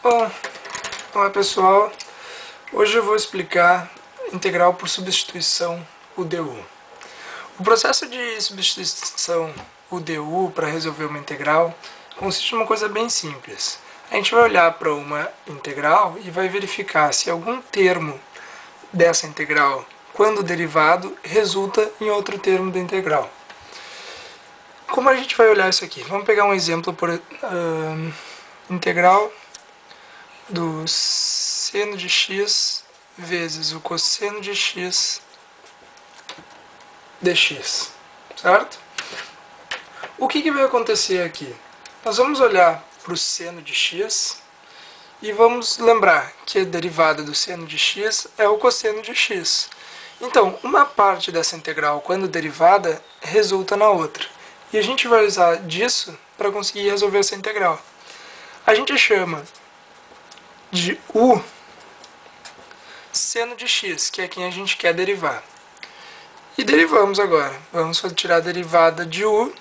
Bom, olá pessoal, hoje eu vou explicar integral por substituição UDU. O processo de substituição UDU para resolver uma integral consiste em uma coisa bem simples. A gente vai olhar para uma integral e vai verificar se algum termo dessa integral, quando derivado, resulta em outro termo da integral. Como a gente vai olhar isso aqui? Vamos pegar um exemplo por integral do seno de x vezes o cosseno de x dx, certo? O que vai acontecer aqui? Nós vamos olhar para o seno de x e vamos lembrar que a derivada do seno de x é o cosseno de x. Então, uma parte dessa integral, quando derivada, resulta na outra. E a gente vai usar disso para conseguir resolver essa integral. A gente chama de u seno de x, que é quem a gente quer derivar. E derivamos agora. Vamos tirar a derivada de u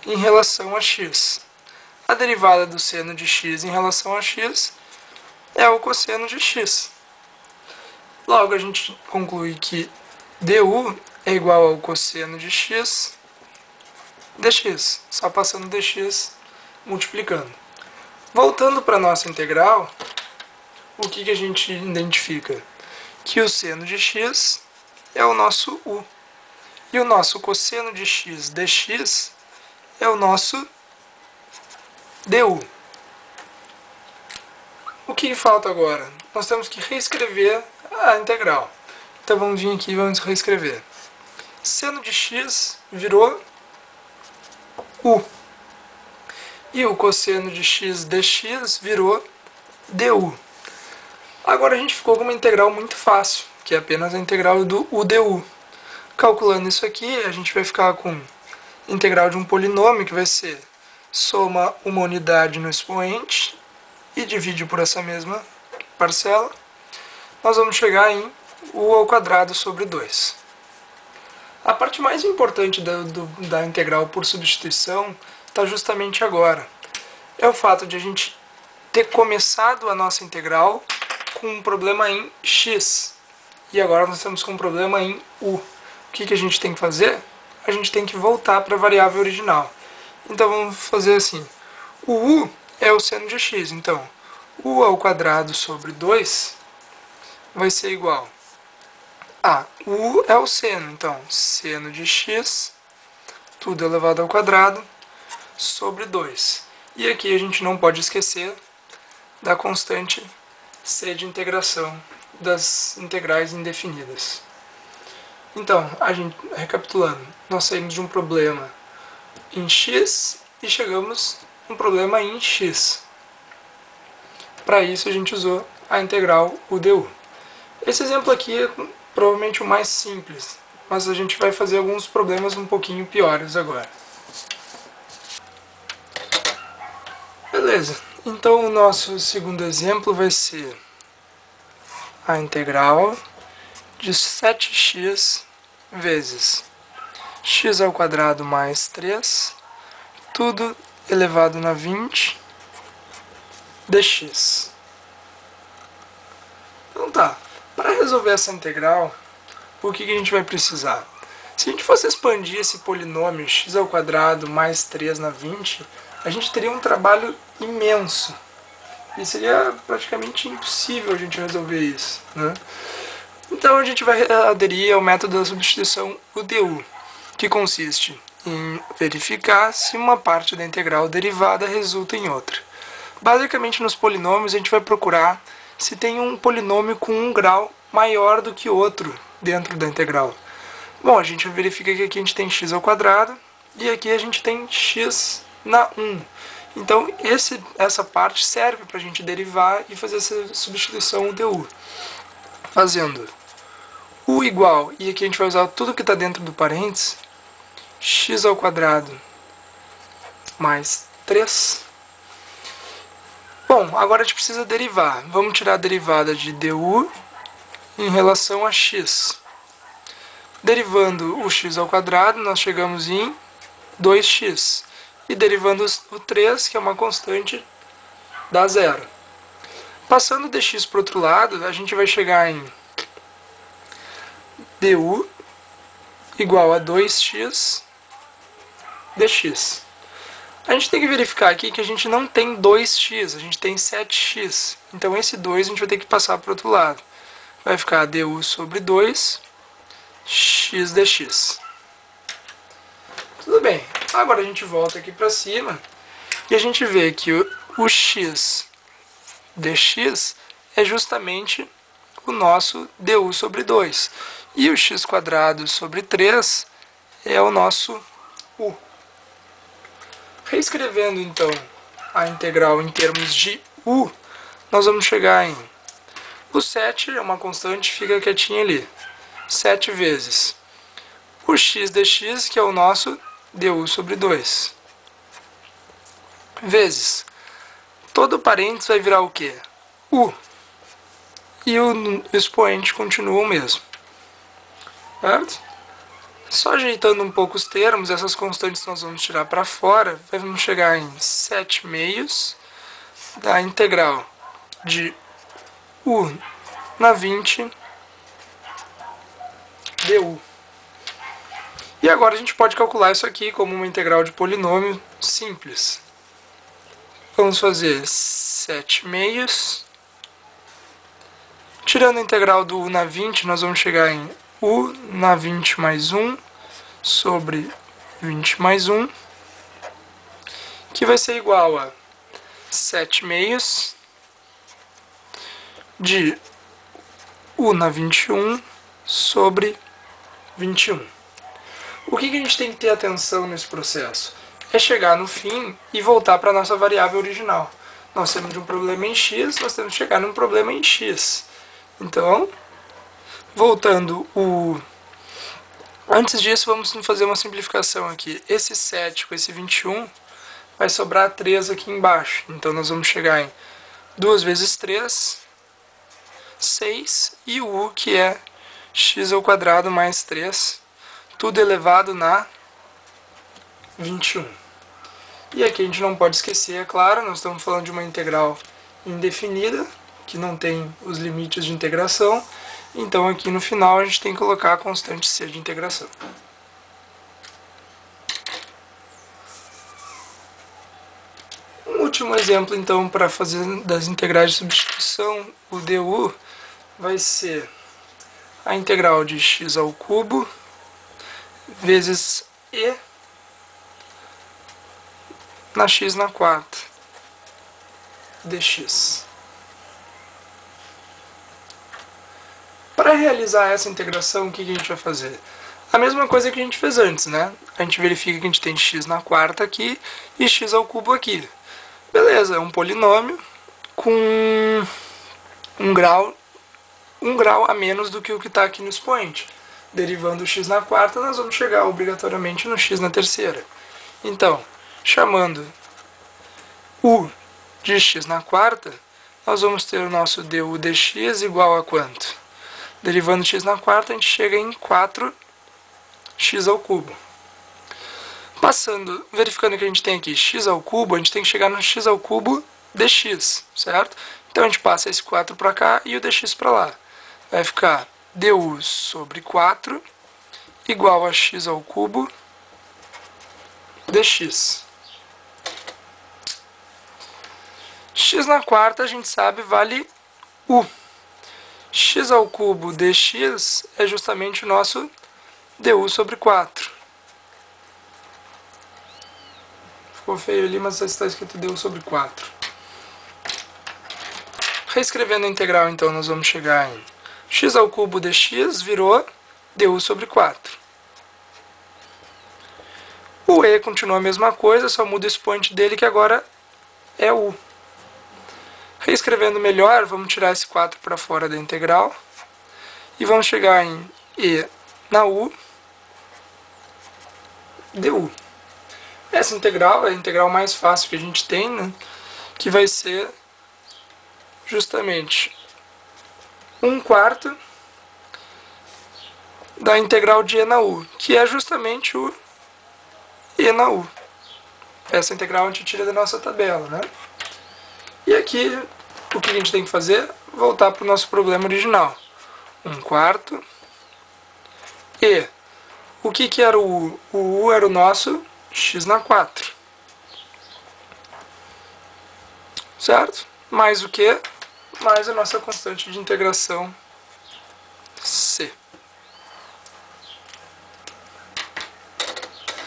em relação a x. A derivada do seno de x em relação a x é o cosseno de x. Logo, a gente conclui que du é igual ao cosseno de x dx, só passando dx multiplicando. Voltando para a nossa integral, o que a gente identifica? Que o seno de x é o nosso u. E o nosso cosseno de x dx é o nosso du. O que falta agora? Nós temos que reescrever a integral. Então vamos vir aqui e vamos reescrever. Seno de x virou u. E o cosseno de x dx virou du. Agora a gente ficou com uma integral muito fácil, que é apenas a integral do UDU. Calculando isso aqui, a gente vai ficar com a integral de um polinômio, que vai ser soma uma unidade no expoente e divide por essa mesma parcela. Nós vamos chegar em u ao quadrado sobre 2. A parte mais importante da integral por substituição está justamente agora. É o fato de a gente ter começado a nossa integral com um problema em x. E agora nós temos com um problema em u. O que a gente tem que fazer? A gente tem que voltar para a variável original. Então vamos fazer assim. O u é o seno de x. Então, u ao quadrado sobre 2 vai ser igual a u é o seno. Então, seno de x, tudo elevado ao quadrado, sobre 2. E aqui a gente não pode esquecer da constante c de integração das integrais indefinidas. Então, recapitulando, nós saímos de um problema em x e chegamos a um problema em x. Para isso a gente usou a integral UDU. Esse exemplo aqui é provavelmente o mais simples, mas a gente vai fazer alguns problemas um pouquinho piores agora. Beleza, então o nosso segundo exemplo vai ser a integral de 7x vezes x ao quadrado mais 3, tudo elevado na 20, dx. Então tá, para resolver essa integral, o que a gente vai precisar? Se a gente fosse expandir esse polinômio x ao quadrado mais 3 na 20, a gente teria um trabalho imenso. E seria praticamente impossível a gente resolver isso, né? Então a gente vai aderir ao método da substituição UDU, que consiste em verificar se uma parte da integral derivada resulta em outra. Basicamente, nos polinômios, a gente vai procurar se tem um polinômio com um grau maior do que outro dentro da integral. Bom, a gente verifica que aqui a gente tem x ao quadrado e aqui a gente tem x na 1. Então, essa parte serve para a gente derivar e fazer essa substituição UDU. Fazendo u igual, e aqui a gente vai usar tudo que está dentro do parênteses, x ao quadrado mais 3. Bom, agora a gente precisa derivar. Vamos tirar a derivada de du em relação a x. Derivando o x ao quadrado, nós chegamos em 2x. E derivando o 3, que é uma constante, dá zero. Passando o dx para o outro lado, a gente vai chegar em du igual a 2x dx. A gente tem que verificar aqui que a gente não tem 2x, a gente tem 7x. Então esse 2 a gente vai ter que passar para o outro lado. Vai ficar du sobre 2 x dx. Tudo bem. Agora a gente volta aqui para cima e a gente vê que o x dx é justamente o nosso du sobre 2. E o x quadrado sobre 3 é o nosso u. Reescrevendo então a integral em termos de u, nós vamos chegar em... O 7 é uma constante, fica quietinha ali. 7 vezes o x dx, que é o nosso du sobre 2. Vezes. Todo parênteses vai virar o quê? U. E o expoente continua o mesmo. Certo? Só ajeitando um pouco os termos, essas constantes nós vamos tirar para fora, vamos chegar em 7 meios da integral de u na 20 du. E agora a gente pode calcular isso aqui como uma integral de polinômio simples. Vamos fazer 7 meios. Tirando a integral do u na 20, nós vamos chegar em u na 20 mais 1 sobre 20 mais 1, que vai ser igual a 7 meios de u na 21 sobre 21. O que a gente tem que ter atenção nesse processo? É chegar no fim e voltar para a nossa variável original. Nós temos um problema em x, nós temos que chegar num problema em x. Então, voltando antes disso, vamos fazer uma simplificação aqui. Esse 7 com esse 21 vai sobrar 3 aqui embaixo. Então, nós vamos chegar em 2 vezes 3, 6, e o u, que é x ao quadrado mais 3, tudo elevado na 21. E aqui a gente não pode esquecer, é claro, nós estamos falando de uma integral indefinida, que não tem os limites de integração. Então aqui no final a gente tem que colocar a constante c de integração. Um último exemplo então para fazer das integrais de substituição, o du vai ser a integral de x ao cubo vezes e na x na quarta dx. Para realizar essa integração, o que a gente vai fazer? A mesma coisa que a gente fez antes, né? A gente verifica que a gente tem x na quarta aqui e x ao cubo aqui. Beleza, é um polinômio com um grau a menos do que o que está aqui no expoente. Derivando o x na quarta, nós vamos chegar obrigatoriamente no x na terceira. Então, chamando u de x na quarta, nós vamos ter o nosso du dx igual a quanto? Derivando x na quarta, a gente chega em 4x ao cubo. Verificando que a gente tem aqui x ao cubo, a gente tem que chegar no x ao cubo dx, certo? Então a gente passa esse 4 para cá e o dx para lá. Vai ficar du sobre 4 igual a x ao cubo dx. X na quarta, a gente sabe, vale u. X ao cubo dx é justamente o nosso du sobre 4. Ficou feio ali, mas está escrito du sobre 4. Reescrevendo a integral, então, nós vamos chegar em x ao cubo dx virou du sobre 4. O e continua a mesma coisa, só muda o expoente dele, que agora é u. Reescrevendo melhor, vamos tirar esse 4 para fora da integral. E vamos chegar em e na u du. Essa integral é a integral mais fácil que a gente tem, né? Que vai ser justamente 1/4 da integral de e na u, que é justamente o e na u. Essa integral a gente tira da nossa tabela, né? E aqui o que a gente tem que fazer? Voltar para o nosso problema original. 1/4. E o que era o U? O U era o nosso x². Certo? Mais o que? Mais a nossa constante de integração C.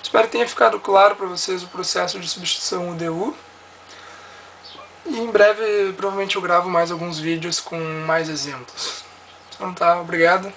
Espero que tenha ficado claro para vocês o processo de substituição UDU. E em breve, provavelmente, eu gravo mais alguns vídeos com mais exemplos. Então tá, obrigado.